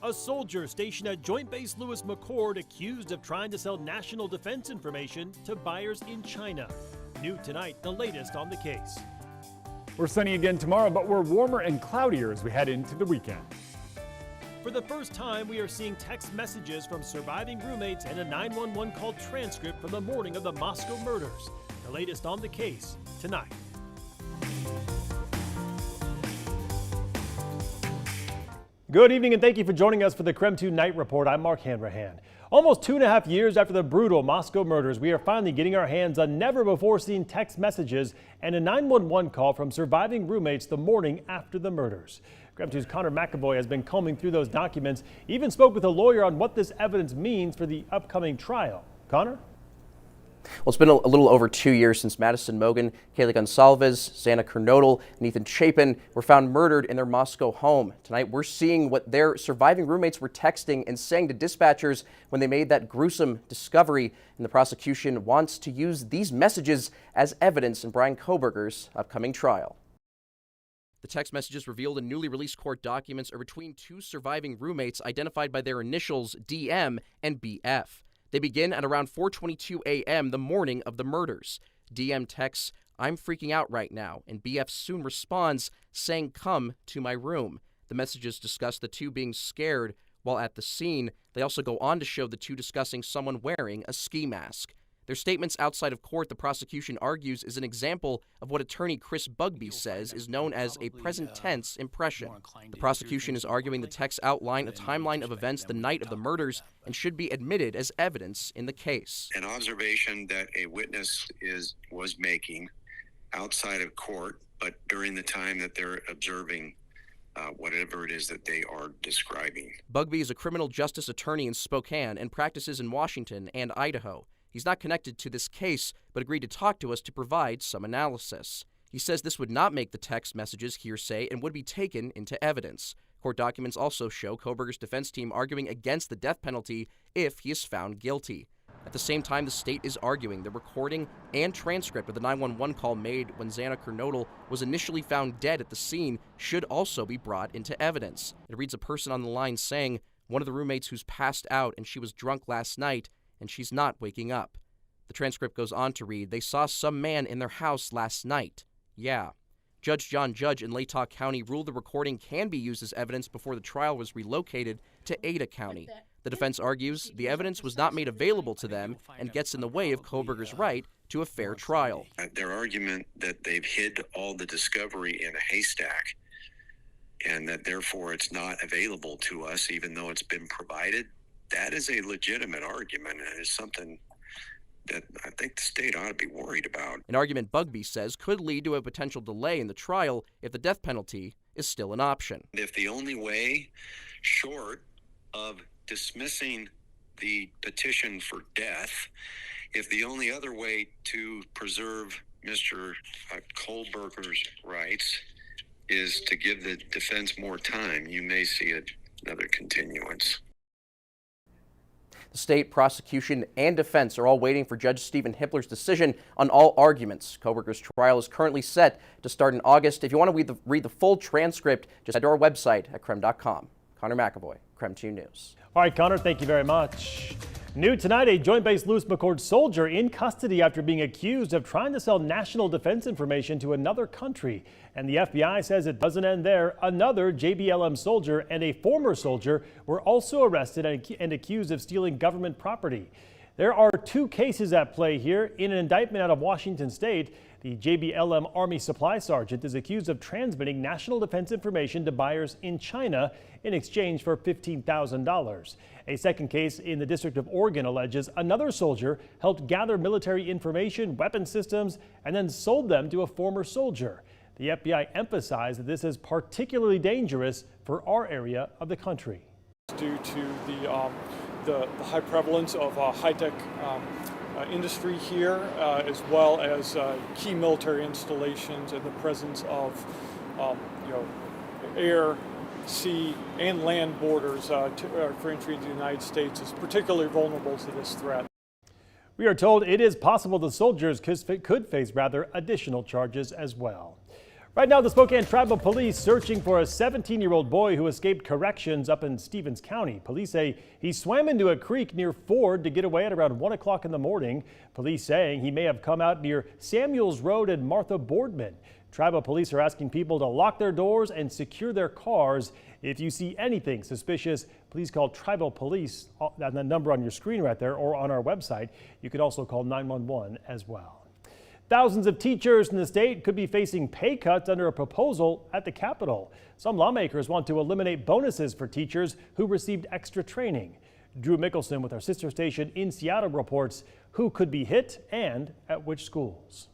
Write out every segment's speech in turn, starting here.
A soldier stationed at Joint Base Lewis McChord accused of trying to sell national defense information to buyers in China. New tonight, the latest on the case. We're sunny again tomorrow, but we're warmer and cloudier as we head into the weekend. For the first time, we are seeing text messages from surviving roommates and a 911 call transcript from the morning of the Moscow murders. The latest on the case tonight. Good evening and thank you for joining us for the KREM 2 Night Report. I'm Mark Hanrahan. Almost 2.5 years after the brutal Moscow murders, we are finally getting our hands on never-before-seen text messages and a 911 call from surviving roommates the morning after the murders. KREM 2's Connor McAvoy has been combing through those documents, even spoke with a lawyer on what this evidence means for the upcoming trial. Connor? Well, it's been a little over 2 years since Madison Mogen, Kaylee Gonsalves, Xana Kernodle, and Ethan Chapin were found murdered in their Moscow home. Tonight, we're seeing what their surviving roommates were texting and saying to dispatchers when they made that gruesome discovery. And the prosecution wants to use these messages as evidence in Brian Kohberger's upcoming trial. The text messages revealed in newly released court documents are between two surviving roommates identified by their initials DM and BF. They begin at around 4:22 a.m. the morning of the murders. DM texts, "I'm freaking out right now," and BF soon responds, saying, "Come to my room." The messages discuss the two being scared while at the scene. They also go on to show the two discussing someone wearing a ski mask. Their statements outside of court, the prosecution argues, is an example of what attorney Chris Bugbee says is known as a present tense impression. The prosecution is arguing the texts outline a timeline of events the night of the murders and should be admitted as evidence in the case. An observation that a witness was making outside of court, but during the time that they're observing whatever it is that they are describing. Bugbee is a criminal justice attorney in Spokane and practices in Washington and Idaho. He's not connected to this case, but agreed to talk to us to provide some analysis. He says this would not make the text messages hearsay and would be taken into evidence. Court documents also show Kohberger's defense team arguing against the death penalty if he is found guilty. At the same time, the state is arguing the recording and transcript of the 911 call made when Xana Kernodle was initially found dead at the scene should also be brought into evidence. It reads a person on the line saying, "One of the roommates who's passed out and she was drunk last night, and she's not waking up." The transcript goes on to read, "They saw some man in their house last night." Yeah. Judge John Judge in Latah County ruled the recording can be used as evidence before the trial was relocated to Ada County. The defense argues the evidence was not made available to them and gets in the way of Kohberger's right to a fair trial. Their argument that they've hid all the discovery in a haystack and that therefore it's not available to us even though it's been provided, that is a legitimate argument, and it's something that I think the state ought to be worried about. An argument Bugbee says could lead to a potential delay in the trial if the death penalty is still an option. If the only way, short of dismissing the petition for death, if the only other way to preserve Mr. Kohberger's rights is to give the defense more time, you may see another continuance. The state, prosecution, and defense are all waiting for Judge Stephen Hippler's decision on all arguments. Kohberger's trial is currently set to start in August. If you want to read the full transcript, just head to our website at KREM.com. Connor McAvoy, KREM 2 News. All right, Connor, thank you very much. New tonight, a Joint Base Lewis McChord soldier in custody after being accused of trying to sell national defense information to another country. And the FBI says it doesn't end there. Another JBLM soldier and a former soldier were also arrested and accused of stealing government property. There are two cases at play here. In an indictment out of Washington State, the JBLM Army Supply Sergeant is accused of transmitting national defense information to buyers in China in exchange for $15,000. A second case in the District of Oregon alleges another soldier helped gather military information, weapon systems, and then sold them to a former soldier. The FBI emphasized that this is particularly dangerous for our area of the country. Due to the high prevalence of high-tech industry here, as well as key military installations and the presence of air, sea, and land borders for entry into the United States is particularly vulnerable to this threat. We are told it is possible the soldiers could face additional charges as well. Right now, the Spokane Tribal Police searching for a 17-year-old boy who escaped corrections up in Stevens County. Police say he swam into a creek near Ford to get away at around 1 o'clock in the morning. Police saying he may have come out near Samuels Road and Martha Boardman. Tribal police are asking people to lock their doors and secure their cars. If you see anything suspicious, please call Tribal Police on the number on your screen right there or on our website. You could also call 911 as well. Thousands of teachers in the state could be facing pay cuts under a proposal at the Capitol. Some lawmakers want to eliminate bonuses for teachers who received extra training. Drew Mickelson with our sister station in Seattle reports who could be hit and at which schools.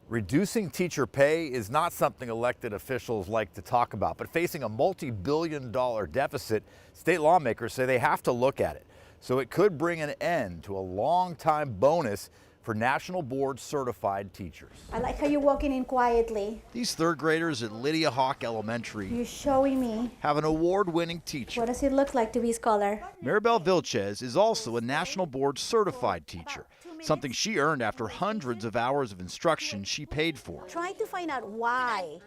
Reducing teacher pay is not something elected officials like to talk about, but facing a multi-billion-dollar deficit, state lawmakers say they have to look at it. So it could bring an end to a long-time bonus for National Board certified teachers. I like how you're walking in quietly. These third graders at Lydia Hawk Elementary You're showing me. have an award-winning teacher. What does it look like to be a scholar? Maribel Vilches is also a National Board certified teacher, something she earned after hundreds of hours of instruction she paid for. Trying to find out why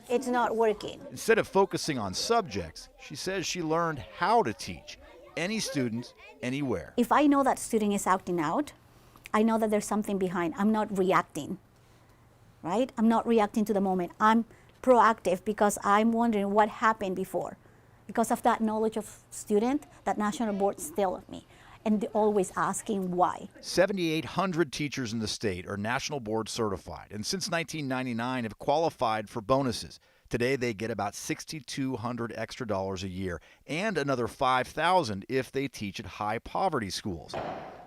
it's not working. Instead of focusing on subjects, she says she learned how to teach any student, anywhere. If I know that student is acting out, I know that there's something behind. I'm not reacting, right? I'm not reacting to the moment. I'm proactive because I'm wondering what happened before. Because of that knowledge of student, that National Board still of me. And they're always asking why. 7,800 teachers in the state are National Board certified, and since 1999 have qualified for bonuses. Today they get about $6,200 extra dollars a year, and another $5,000 if they teach at high poverty schools.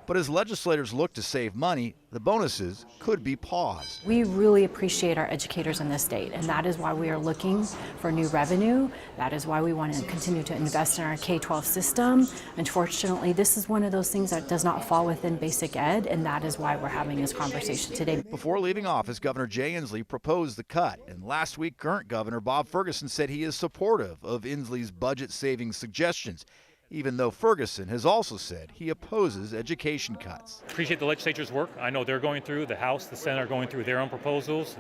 But as legislators look to save money, the bonuses could be paused. We really appreciate our educators in this state, and that is why we are looking for new revenue. That is why we want to continue to invest in our K-12 system. Unfortunately, this is one of those things that does not fall within basic ed, and that is why we're having this conversation today. Before leaving office, Governor Jay Inslee proposed the cut, and last week, current Governor Bob Ferguson said he is supportive of Inslee's budget-saving suggestions, even though Ferguson has also said he opposes education cuts. Appreciate the legislature's work. I know they're going through, the House, the Senate are going through their own proposals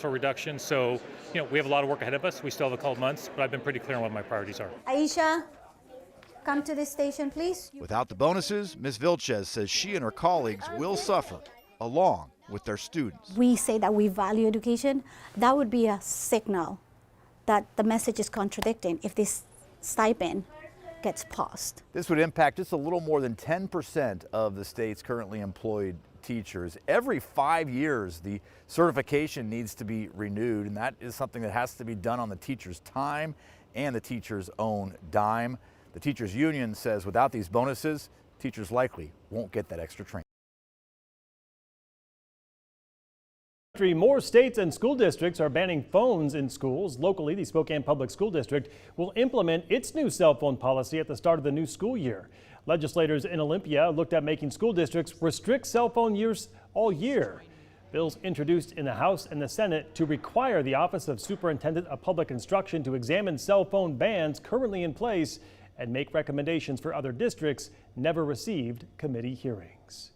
for reduction. So, we have a lot of work ahead of us. We still have a couple months, but I've been pretty clear on what my priorities are. Aisha, come to this station, please. Without the bonuses, Ms. Vilches says she and her colleagues will suffer, along with their students. We say that we value education. That would be a signal that the message is contradicting if this stipend gets paused. This would impact just a little more than 10% of the state's currently employed teachers. Every 5 years, the certification needs to be renewed, and that is something that has to be done on the teacher's time and the teacher's own dime. The teachers union says without these bonuses, teachers likely won't get that extra training. More states and school districts are banning phones in schools. Locally, the Spokane Public School District will implement its new cell phone policy at the start of the new school year. Legislators in Olympia looked at making school districts restrict cell phone use all year. Bills introduced in the House and the Senate to require the Office of Superintendent of Public Instruction to examine cell phone bans currently in place and make recommendations for other districts never received committee hearings.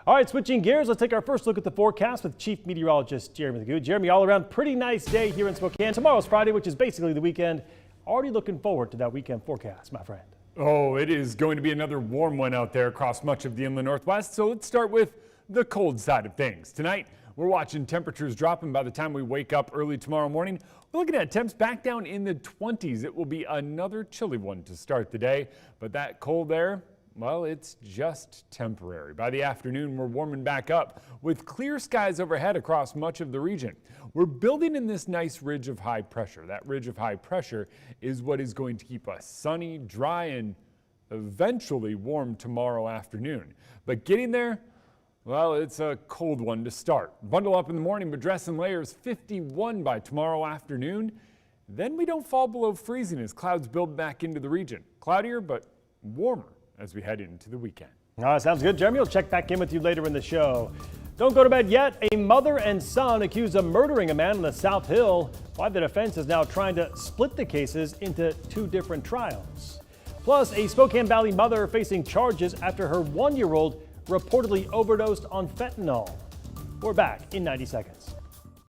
All right, switching gears, let's take our first look at the forecast with Chief Meteorologist Jeremy Good. Jeremy, all around pretty nice day here in Spokane. Tomorrow's Friday, which is basically the weekend. Already looking forward to that weekend forecast, my friend. Oh, it is going to be another warm one out there across much of the inland northwest. So let's start with the cold side of things. Tonight, we're watching temperatures dropping by the time we wake up early tomorrow morning. We're looking at temps back down in the 20s. It will be another chilly one to start the day, but that cold air, well, it's just temporary. By the afternoon, we're warming back up with clear skies overhead across much of the region. We're building in this nice ridge of high pressure. That ridge of high pressure is what is going to keep us sunny, dry, and eventually warm tomorrow afternoon. But getting there, well, it's a cold one to start. Bundle up in the morning, but dress in layers. 51 by tomorrow afternoon. Then we don't fall below freezing as clouds build back into the region. Cloudier, but warmer as we head into the weekend. Sounds good, Jeremy. We'll check back in with you later in the show. Don't go to bed yet. A mother and son accused of murdering a man in the South Hill. Why the defense is now trying to split the cases into two different trials. Plus, a Spokane Valley mother facing charges after her 1-year-old reportedly overdosed on fentanyl. We're back in 90 seconds.